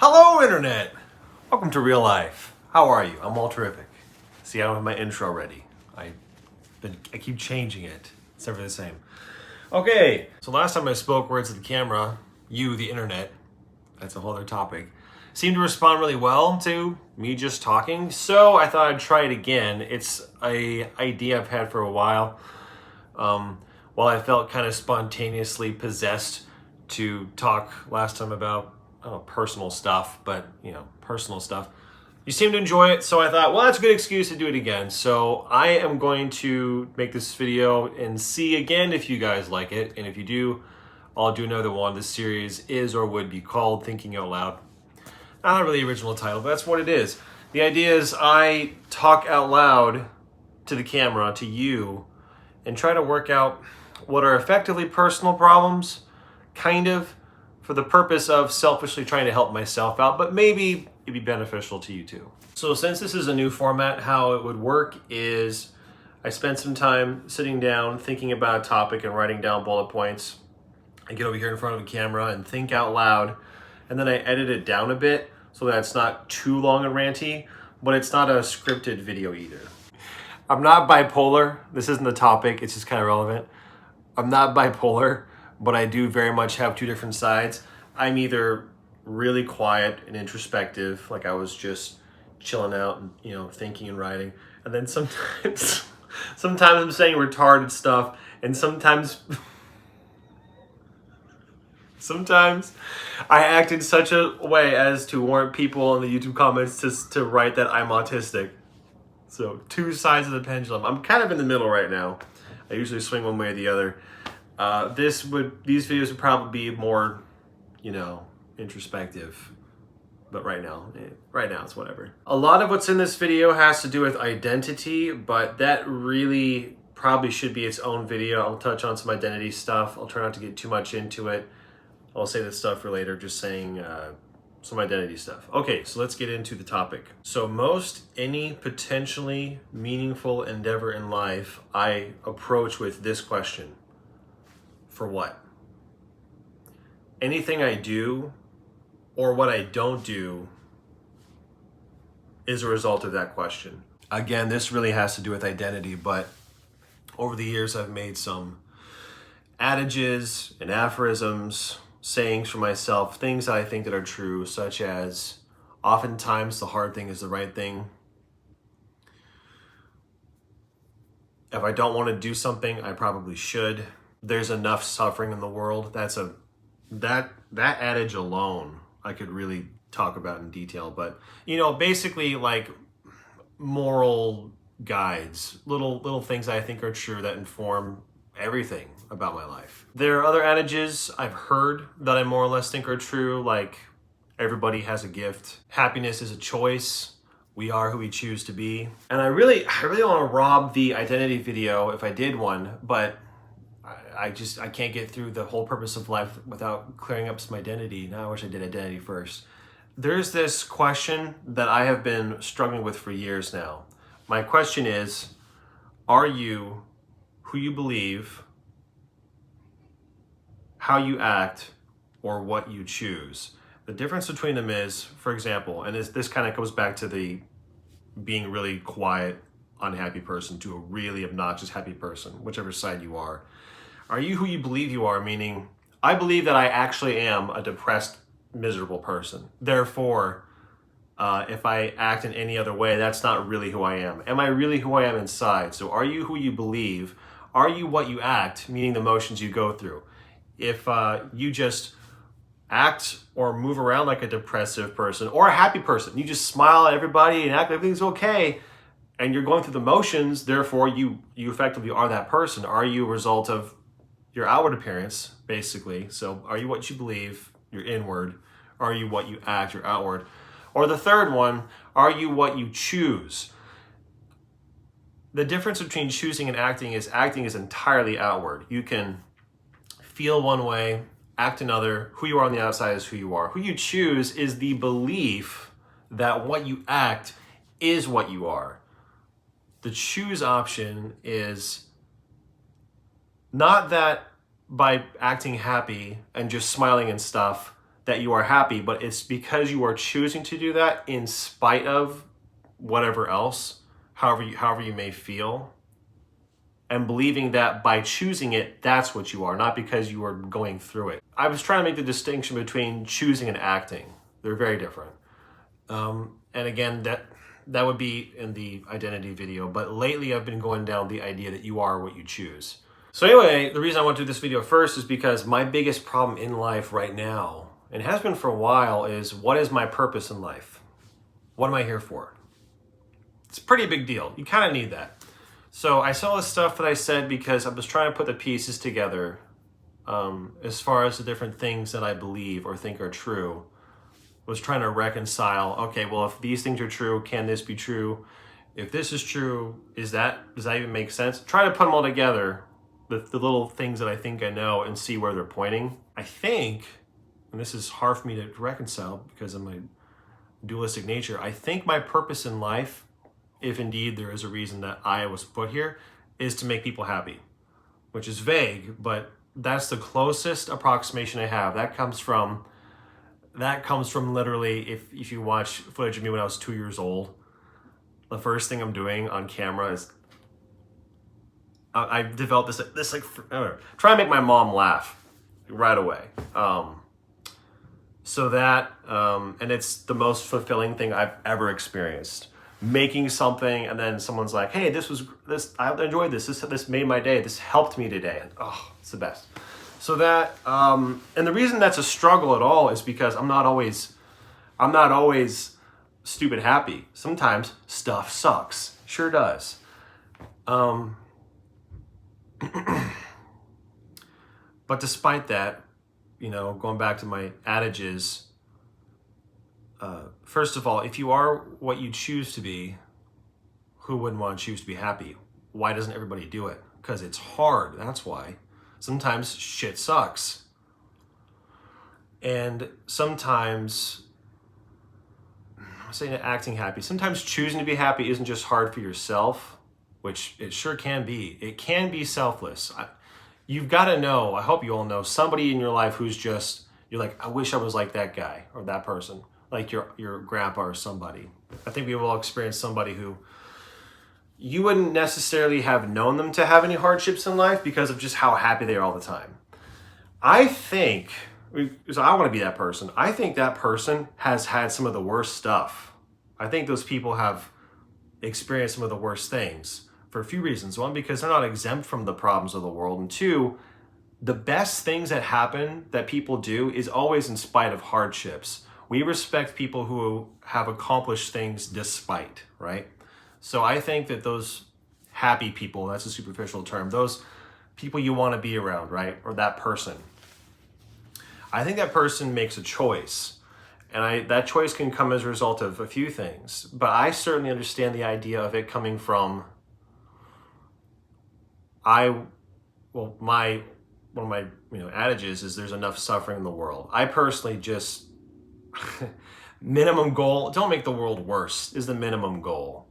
Hello, Internet! Welcome to real life. How are you? I'm all terrific. See, I don't have my intro ready. I keep changing it. It's never the same. Okay, so last time I spoke words to the camera, you, the Internet, that's a whole other topic, seemed to respond really well to me just talking, so I thought I'd try it again. It's a idea I've had for a while. While I felt kind of spontaneously possessed to talk last time about personal stuff, but personal stuff. You seem to enjoy it, so I thought, well, that's a good excuse to do it again. So I am going to make this video and see again if you guys like it. And if you do, I'll do another one. This series is or would be called Thinking Out Loud. Not really original title, but that's what it is. The idea is I talk out loud to the camera, to you, and try to work out what are effectively personal problems, kind of, for the purpose of selfishly trying to help myself out, but maybe it'd be beneficial to you too. So since this is a new format, how it would work is I spend some time sitting down, thinking about a topic and writing down bullet points. I get over here in front of a camera and think out loud, and then I edit it down a bit so that it's not too long and ranty, but it's not a scripted video either. I'm not bipolar. This isn't the topic, it's just kind of relevant. I'm not bipolar, but I do very much have two different sides. I'm either really quiet and introspective, like I was just chilling out and thinking and writing, and then sometimes I'm saying retarded stuff, and sometimes I act in such a way as to warrant people in the YouTube comments to write that I'm autistic. So two sides of the pendulum. I'm kind of in the middle right now. I usually swing one way or the other. These videos would probably be more, introspective. But right now it's whatever. A lot of what's in this video has to do with identity, but that really probably should be its own video. I'll touch on some identity stuff. I'll try not to get too much into it. I'll save this stuff for later, just saying some identity stuff. Okay, so let's get into the topic. So most any potentially meaningful endeavor in life I approach with this question. For what? Anything I do or what I don't do is a result of that question. Again, this really has to do with identity, but over the years I've made some adages and aphorisms, sayings for myself, things that I think that are true, such as oftentimes the hard thing is the right thing. If I don't want to do something, I probably should. There's enough suffering in the world. That adage alone I could really talk about in detail, but basically like moral guides, little things I think are true that inform everything about my life. There are other adages I've heard that I more or less think are true, like everybody has a gift, happiness is a choice, we are who we choose to be. And I really want to rob the identity video if I did one, but I can't get through the whole purpose of life without clearing up some identity. Now I wish I did identity first. There's this question that I have been struggling with for years now. My question is, are you who you believe, how you act, or what you choose? The difference between them is, for example, and this kind of goes back to the being really quiet, unhappy person to a really obnoxious happy person, whichever side you are. Are you who you believe you are? Meaning, I believe that I actually am a depressed, miserable person. Therefore, if I act in any other way, that's not really who I am. Am I really who I am inside? So are you who you believe? Are you what you act, meaning the motions you go through? If you just act or move around like a depressive person or a happy person, you just smile at everybody and act like everything's okay, and you're going through the motions, therefore you effectively are that person. Are you a result of your outward appearance, basically? So are you what you believe, your inward? Are you what you act, your outward? Or the third one, are you what you choose? The difference between choosing and acting is entirely outward. You can feel one way, act another. Who you are on the outside is who you are. Who you choose is the belief that what you act is what you are. The choose option is not that by acting happy and just smiling and stuff that you are happy, but it's because you are choosing to do that in spite of whatever else, however you may feel, and believing that by choosing it, that's what you are, not because you are going through it. I was trying to make the distinction between choosing and acting. They're very different. And again, that would be in the identity video, but lately I've been going down the idea that you are what you choose. So anyway, the reason I want to do this video first is because my biggest problem in life right now, and has been for a while, is what is my purpose in life? What am I here for? It's a pretty big deal. You kind of need that. So I saw all this stuff that I said because I was trying to put the pieces together as far as the different things that I believe or think are true. Was trying to reconcile, okay, well, if these things are true, can this be true? If this is true, does that even make sense? Try to put them all together, the little things that I think I know, and see where they're pointing. I think, and this is hard for me to reconcile because of my dualistic nature, I think my purpose in life, if indeed there is a reason that I was put here, is to make people happy, which is vague, but that's the closest approximation I have. That comes from literally, if you watch footage of me when I was 2 years old, the first thing I'm doing on camera is I developed this try to make my mom laugh right away. So that, and it's the most fulfilling thing I've ever experienced. Making something and then someone's like, hey, I enjoyed this. This made my day. This helped me today. And, oh, it's the best. So that, and the reason that's a struggle at all is because I'm not always stupid happy. Sometimes stuff sucks. Sure does. But despite that, going back to my adages, first of all, if you are what you choose to be, who wouldn't want to choose to be happy? Why doesn't everybody do it? Because it's hard. That's why. Sometimes shit sucks. And sometimes, I'm saying acting happy, sometimes choosing to be happy isn't just hard for yourself, which it sure can be. It can be selfless. You've got to know, I hope you all know, somebody in your life who's just, you're like, I wish I was like that guy or that person, like your grandpa or somebody. I think we've all experienced somebody who you wouldn't necessarily have known them to have any hardships in life because of just how happy they are all the time. I think, so I want to be that person. I think that person has had some of the worst stuff. I think those people have experienced some of the worst things for a few reasons. One, because they're not exempt from the problems of the world. And two, the best things that happen that people do is always in spite of hardships. We respect people who have accomplished things despite, right? So I think that those happy people, that's a superficial term, those people you want to be around, right? Or that person. I think that person makes a choice. And that choice can come as a result of a few things. But I certainly understand the idea of it coming from, one of my adages is there's enough suffering in the world. I personally just, minimum goal, don't make the world worse, is the minimum goal.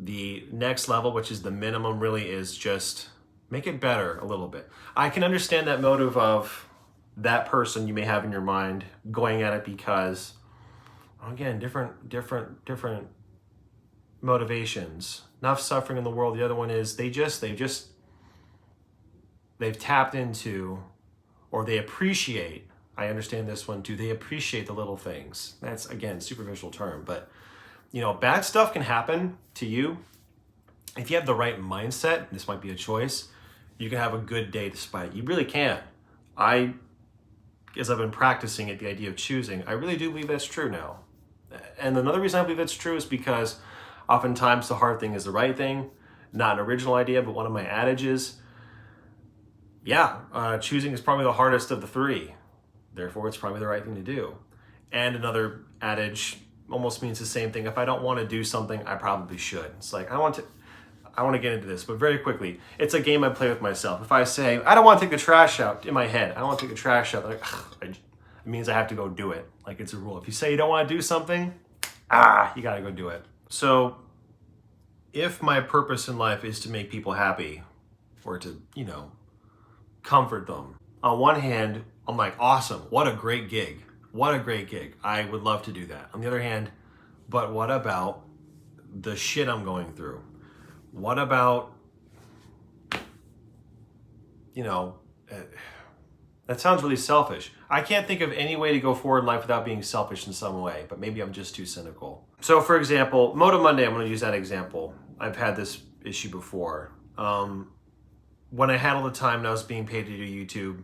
The next level, which is the minimum, really is just make it better a little bit. I can understand that motive of that person you may have in your mind going at it because, again, different motivations. Enough suffering in the world. The other one is they've tapped into, or they appreciate. I understand this one too. They appreciate the little things. That's, again, superficial term, but bad stuff can happen to you. If you have the right mindset, this might be a choice, you can have a good day despite it. You really can. As I've been practicing it, the idea of choosing, I really do believe that's true now. And another reason I believe that's true is because oftentimes the hard thing is the right thing. Not an original idea, but one of my adages. Choosing is probably the hardest of the three. Therefore, it's probably the right thing to do. And another adage almost means the same thing. If I don't want to do something, I probably should. It's like, I want to get into this, but very quickly, it's a game I play with myself. If I say, I don't want to take the trash out, in my head, I don't want to take the trash out, it means I have to go do it. Like, it's a rule. If you say you don't want to do something, you got to go do it. So if my purpose in life is to make people happy or to, comfort them, on one hand, I'm like, awesome, what a great gig. What a great gig. I would love to do that. On the other hand, but what about the shit I'm going through? What about, you know, that sounds really selfish. I can't think of any way to go forward in life without being selfish in some way, but maybe I'm just too cynical. So for example, Moto Monday, I'm going to use that example. I've had this issue before. When I had all the time and I was being paid to do YouTube,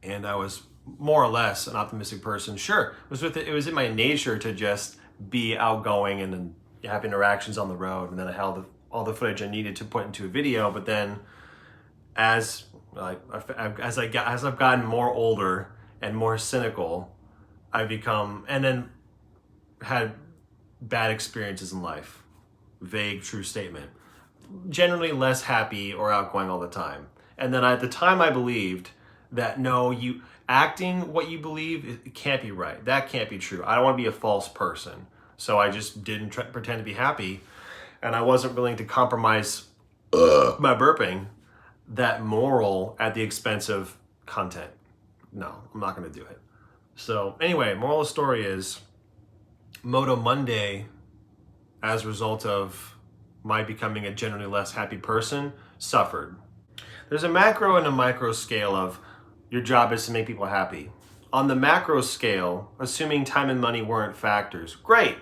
and I was more or less an optimistic person, sure, it was in my nature to just be outgoing and then have interactions on the road, and then I had all the footage I needed to put into a video. But then as I've gotten more older and more cynical, I've become, and then had bad experiences in life. Vague, true statement. Generally less happy or outgoing all the time. And then at the time I believed that no, you acting what you believe, it can't be right. That can't be true. I don't want to be a false person. So I just didn't pretend to be happy, and I wasn't willing to compromise my burping, that moral at the expense of content. No, I'm not going to do it. So anyway, moral of the story is Moto Monday, as a result of my becoming a generally less happy person, suffered. There's a macro and a micro scale of your job is to make people happy. On the macro scale, assuming time and money weren't factors, great.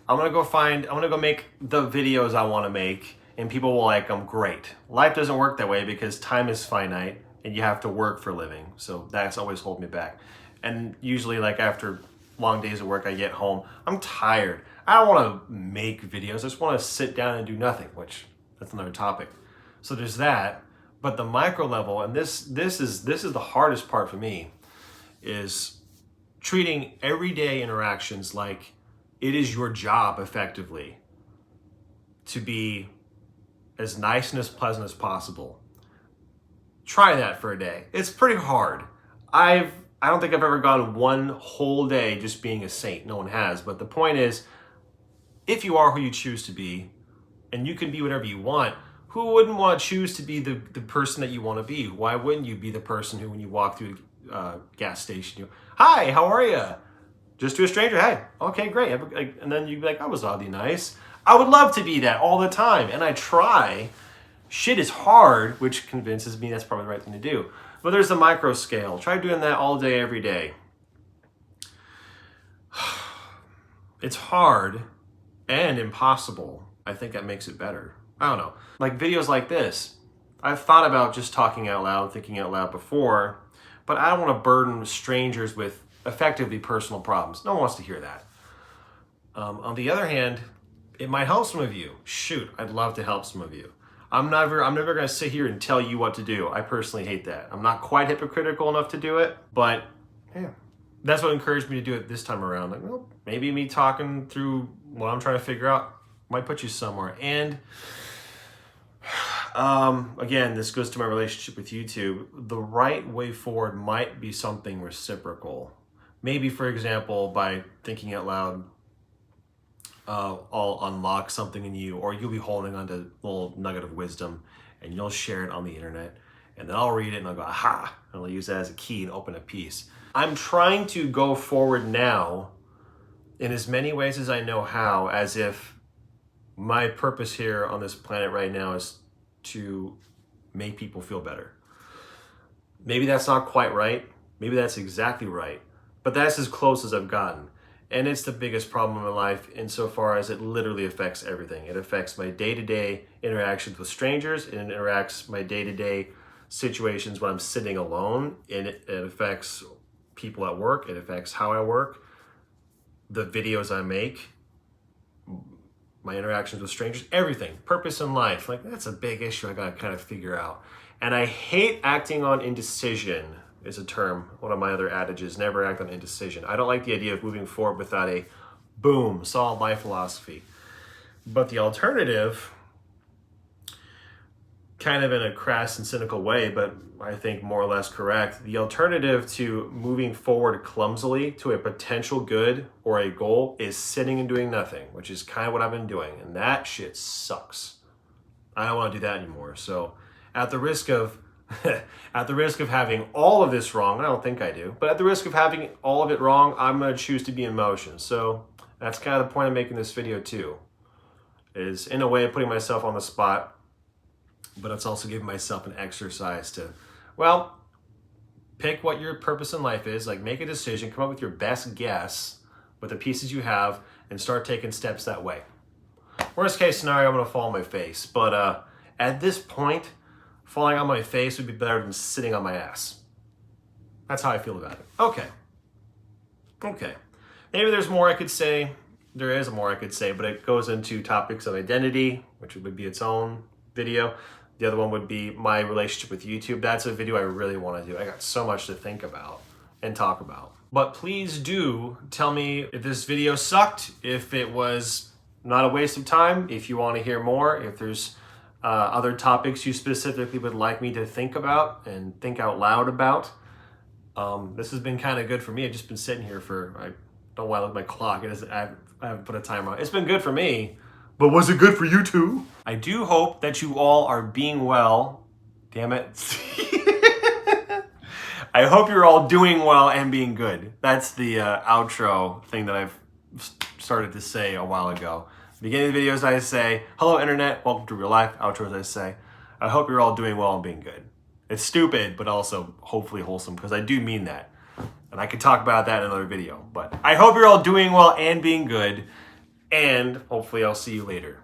I'm gonna go make the videos I wanna make and people will like them, great. Life doesn't work that way because time is finite and you have to work for a living. So that's always holding me back. And usually like after long days of work, I get home, I'm tired. I don't wanna make videos, I just wanna sit down and do nothing, which that's another topic. So there's that. But the micro level, and this is the hardest part for me, is treating everyday interactions like it is your job effectively to be as nice and as pleasant as possible. Try that for a day. It's pretty hard. I don't think I've ever gone one whole day just being a saint. No one has. But the point is, if you are who you choose to be, and you can be whatever you want, who wouldn't want to choose to be the person that you want to be? Why wouldn't you be the person who, when you walk through a gas station, hi, how are you? Just to a stranger, hey, okay, great. And then you'd be like, that was oddly nice. I would love to be that all the time. And I try. Shit is hard, which convinces me that's probably the right thing to do. But there's the micro scale. Try doing that all day, every day. It's hard and impossible. I think that makes it better. I don't know. Like videos like this, I've thought about just talking out loud, thinking out loud before, but I don't want to burden strangers with effectively personal problems. No one wants to hear that. On the other hand, it might help some of you. Shoot, I'd love to help some of you. I'm never going to sit here and tell you what to do. I personally hate that. I'm not quite hypocritical enough to do it, but yeah, that's what encouraged me to do it this time around. Like, well, maybe me talking through what I'm trying to figure out might put you somewhere. And again, this goes to my relationship with YouTube. The right way forward might be something reciprocal. Maybe, for example, by thinking out loud, I'll unlock something in you, or you'll be holding onto a little nugget of wisdom and you'll share it on the internet, and then I'll read it and I'll go, aha, and I'll use that as a key and open a piece. I'm trying to go forward now in as many ways as I know how, as if my purpose here on this planet right now is to make people feel better. Maybe that's not quite right. Maybe that's exactly right. But that's as close as I've gotten. And it's the biggest problem in my life insofar as it literally affects everything. It affects my day-to-day interactions with strangers. It interacts my day-to-day situations when I'm sitting alone. And it affects people at work. It affects how I work, the videos I make, my interactions with strangers, everything. Purpose in life. Like, that's a big issue I gotta kind of figure out. And I hate acting on indecision. Is a term, one of my other adages, never act on indecision. I don't like the idea of moving forward without a boom, solid life philosophy. But the alternative, kind of in a crass and cynical way, but I think more or less correct, the alternative to moving forward clumsily to a potential good or a goal is sitting and doing nothing, which is kind of what I've been doing. And that shit sucks. I don't want to do that anymore. So at the risk of At the risk of having all of this wrong, I don't think I do, but at the risk of having all of it wrong, I'm going to choose to be in motion. So that's kind of the point of making this video too, is in a way putting myself on the spot, but it's also giving myself an exercise to, well, pick what your purpose in life is, like make a decision, come up with your best guess with the pieces you have, and start taking steps that way. Worst case scenario, I'm going to fall on my face, but at this point, falling on my face would be better than sitting on my ass. That's how I feel about it. Okay. Maybe there's more I could say. There is more I could say, but it goes into topics of identity, which would be its own video. The other one would be my relationship with YouTube. That's a video I really want to do. I got so much to think about and talk about. But please do tell me if this video sucked, if it was not a waste of time, if you want to hear more, if there's other topics you specifically would like me to think about and think out loud about. This has been kind of good for me. I've just been sitting here for, I don't know why I look at my clock. I haven't put a timer on. It's been good for me, but was it good for you too? I do hope that you all are being well. Damn it. I hope you're all doing well and being good. That's the outro thing that I've started to say a while ago. Beginning of the videos I say, hello internet, welcome to real life. Outros I say, I hope you're all doing well and being good. It's stupid, but also hopefully wholesome, because I do mean that. And I could talk about that in another video. But I hope you're all doing well and being good. And hopefully I'll see you later.